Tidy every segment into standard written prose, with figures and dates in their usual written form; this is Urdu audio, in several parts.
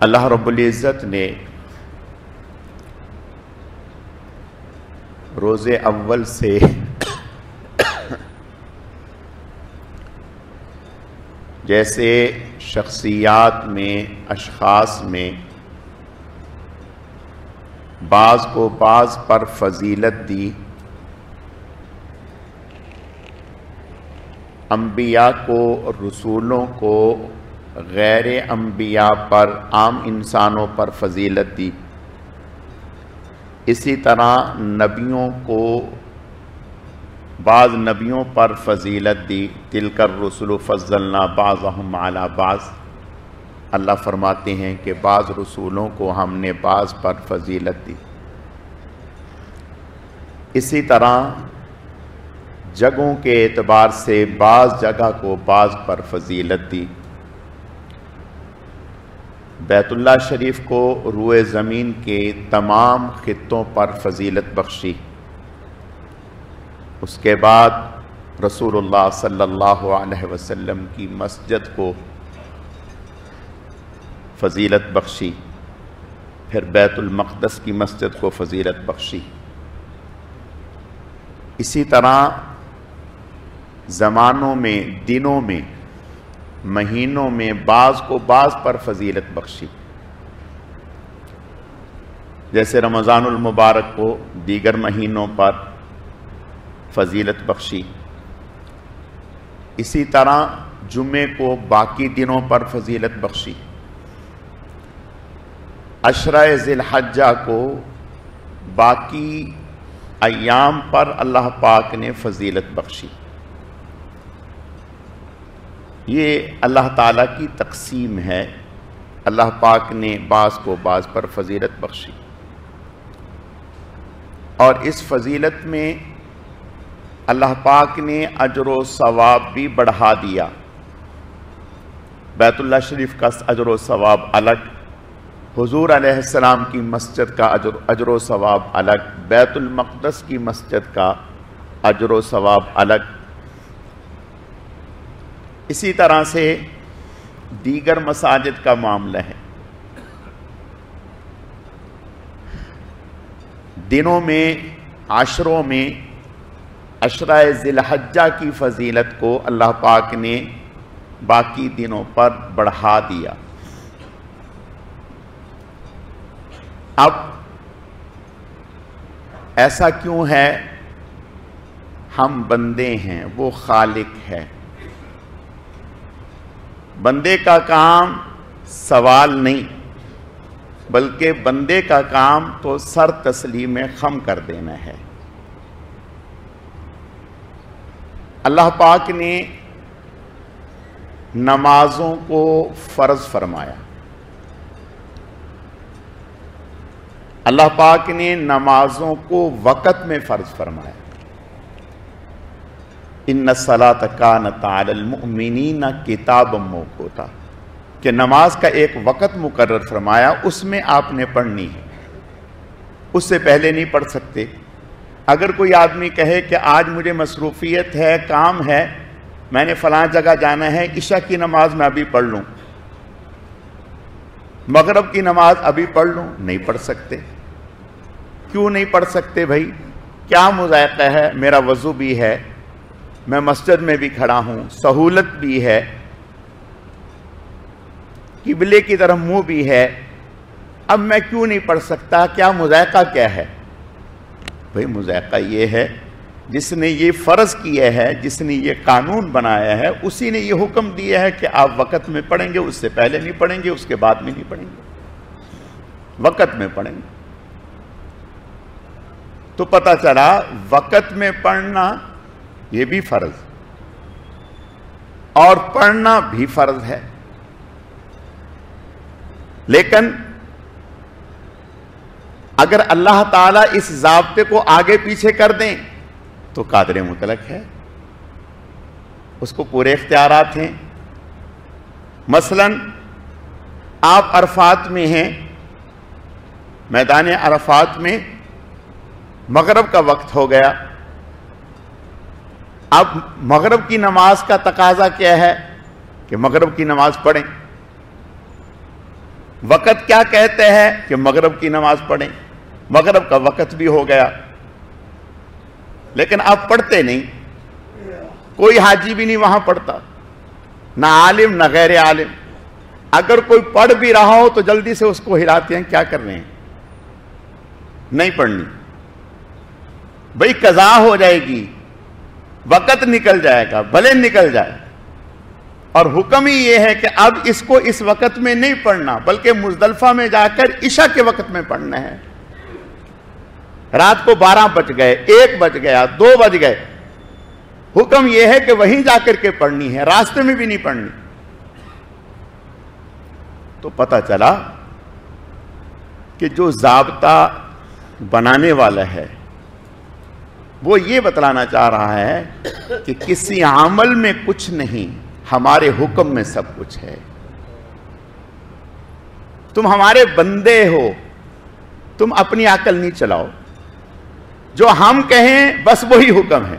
اللہ رب العزت نے روز اول سے جیسے شخصیات میں، اشخاص میں بعض کو بعض پر فضیلت دی، انبیاء کو، رسولوں کو غیر انبیاء پر، عام انسانوں پر فضیلت دی، اسی طرح نبیوں کو بعض نبیوں پر فضیلت دی۔ تلک الرسل فضلنا بعضهم علی بعض، اللہ فرماتے ہیں کہ بعض رسولوں کو ہم نے بعض پر فضیلت دی۔ اسی طرح جگہوں کے اعتبار سے بعض جگہ کو بعض پر فضیلت دی۔ بیت اللہ شریف کو روئے زمین کے تمام خطوں پر فضیلت بخشی۔ اس کے بعد رسول اللہ صلی اللہ علیہ وسلم کی مسجد کو فضیلت بخشی، پھر بیت المقدس کی مسجد کو فضیلت بخشی۔ اسی طرح زمانوں میں، دنوں میں، مہینوں میں بعض کو بعض پر فضیلت بخشی، جیسے رمضان المبارک کو دیگر مہینوں پر فضیلت بخشی۔ اسی طرح جمعے کو باقی دنوں پر فضیلت بخشی۔ عشرہ ذی الحجہ کو باقی ایام پر اللہ پاک نے فضیلت بخشی۔ یہ اللہ تعالیٰ کی تقسیم ہے، اللہ پاک نے بعض کو بعض پر فضیلت بخشی، اور اس فضیلت میں اللہ پاک نے اجر و ثواب بھی بڑھا دیا۔ بیت اللہ شریف کا اجر و ثواب الگ، حضور علیہ السلام کی مسجد کا اجر و ثواب الگ، بیت المقدس کی مسجد کا اجر و ثواب الگ۔ اسی طرح سے دیگر مساجد کا معاملہ ہے۔ دنوں میں، عشروں میں عشرہ ذی الحجہ کی فضیلت کو اللہ پاک نے باقی دنوں پر بڑھا دیا۔ اب ایسا کیوں ہے؟ ہم بندے ہیں، وہ خالق ہے۔ بندے کا کام سوال نہیں، بلکہ بندے کا کام تو سر تسلیم خم کر دینا ہے۔ اللہ پاک نے نمازوں کو فرض فرمایا، اللہ پاک نے نمازوں کو وقت میں فرض فرمایا۔ ان الصلاۃ کانت علی المؤمنین کتابا موقوتا، کہ نماز کا ایک وقت مقرر فرمایا، اس میں آپ نے پڑھنی ہے، اس سے پہلے نہیں پڑھ سکتے۔ اگر کوئی آدمی کہے کہ آج مجھے مصروفیت ہے، کام ہے، میں نے فلاں جگہ جانا ہے، عشاء کی نماز میں ابھی پڑھ لوں، مغرب کی نماز ابھی پڑھ لوں، نہیں پڑھ سکتے۔ کیوں نہیں پڑھ سکتے بھائی؟ کیا مذائقہ ہے؟ میرا وضو بھی ہے، میں مسجد میں بھی کھڑا ہوں، سہولت بھی ہے، قبلے کی طرف منہ بھی ہے، اب میں کیوں نہیں پڑھ سکتا؟ کیا مذائقہ کیا ہے؟ بھائی مذائقہ یہ ہے، جس نے یہ فرض کیا ہے، جس نے یہ قانون بنایا ہے، اسی نے یہ حکم دیا ہے کہ آپ وقت میں پڑھیں گے، اس سے پہلے نہیں پڑھیں گے، اس کے بعد میں نہیں پڑھیں گے، وقت میں پڑھیں گے۔ تو پتہ چلا وقت میں پڑھنا یہ بھی فرض، اور پڑھنا بھی فرض ہے۔ لیکن اگر اللہ تعالیٰ اس ضابطے کو آگے پیچھے کر دیں تو قادر مطلق ہے، اس کو پورے اختیارات ہیں۔ مثلا آپ عرفات میں ہیں، میدان عرفات میں مغرب کا وقت ہو گیا، اب مغرب کی نماز کا تقاضا کیا ہے کہ مغرب کی نماز پڑھیں۔ وقت کیا کہتے ہیں کہ مغرب کی نماز پڑھیں، مغرب کا وقت بھی ہو گیا، لیکن آپ پڑھتے نہیں، کوئی حاجی بھی نہیں وہاں پڑھتا، نہ عالم نہ غیر عالم، اگر کوئی پڑھ بھی رہا ہو تو جلدی سے اس کو ہلاتے ہیں، کیا کر رہے ہیں؟ نہیں پڑھنی، بھئی قضا ہو جائے گی، وقت نکل جائے گا، بھلے نکل جائے، اور حکم ہی یہ ہے کہ اب اس کو اس وقت میں نہیں پڑھنا بلکہ مزدلفہ میں جا کر عشاء کے وقت میں پڑھنا ہے۔ رات کو 12 بج گئے، 1 بج گیا، 2 بج گئے، حکم یہ ہے کہ وہیں جا کر کے پڑھنی ہے، راستے میں بھی نہیں پڑھنی۔ تو پتہ چلا کہ جو ضابطہ بنانے والا ہے وہ یہ بتلانا چاہ رہا ہے کہ کسی عمل میں کچھ نہیں، ہمارے حکم میں سب کچھ ہے۔ تم ہمارے بندے ہو، تم اپنی عقل نہیں چلاؤ، جو ہم کہیں بس وہی حکم ہے۔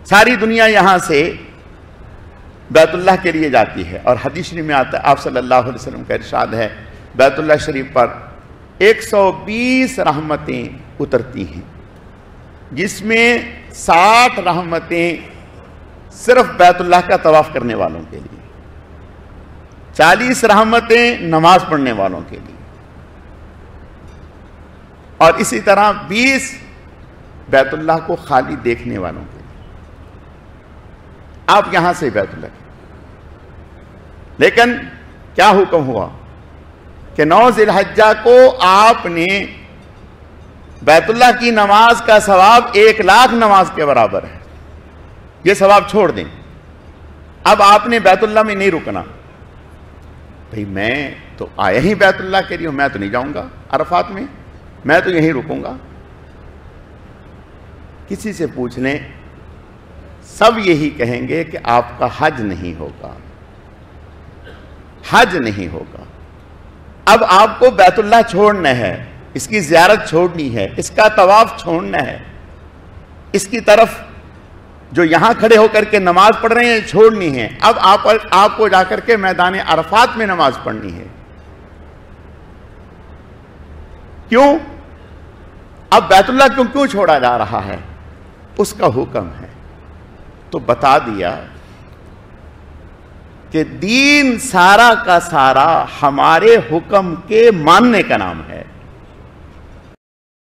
ساری دنیا یہاں سے بیت اللہ کے لیے جاتی ہے، اور حدیث شریف میں آتا ہے، آپ صلی اللہ علیہ وسلم کا ارشاد ہے، بیت اللہ شریف پر 120 رحمتیں اترتی ہیں، جس میں 60 رحمتیں صرف بیت اللہ کا طواف کرنے والوں کے لیے، 40 رحمتیں نماز پڑھنے والوں کے لیے، اور اسی طرح 20 بیت اللہ کو خالی دیکھنے والوں کے لیے۔ آپ یہاں سے بیت اللہ، لیکن کیا حکم ہوا کہ 9 ذی الحجہ کو آپ نے بیت اللہ کی نماز کا ثواب 1,00,000 نماز کے برابر ہے، یہ ثواب چھوڑ دیں۔ اب آپ نے بیت اللہ میں نہیں رکنا، بھئی میں تو آیا ہی بیت اللہ کے لیے ہوں، میں تو نہیں جاؤں گا عرفات میں تو یہیں رکوں گا۔ کسی سے پوچھ لیں، سب یہی کہیں گے کہ آپ کا حج نہیں ہوگا، حج نہیں ہوگا۔ اب آپ کو بیت اللہ چھوڑنا ہے، اس کی زیارت چھوڑنی ہے، اس کا طواف چھوڑنا ہے، اس کی طرف جو یہاں کھڑے ہو کر کے نماز پڑھ رہے ہیں چھوڑنی ہے۔ اب آپ کو جا کر کے میدان عرفات میں نماز پڑھنی ہے۔ کیوں؟ اب بیت اللہ کیوں چھوڑا جا رہا ہے؟ اس کا حکم ہے۔ تو بتا دیا کہ دین سارا کا سارا ہمارے حکم کے ماننے کا نام ہے۔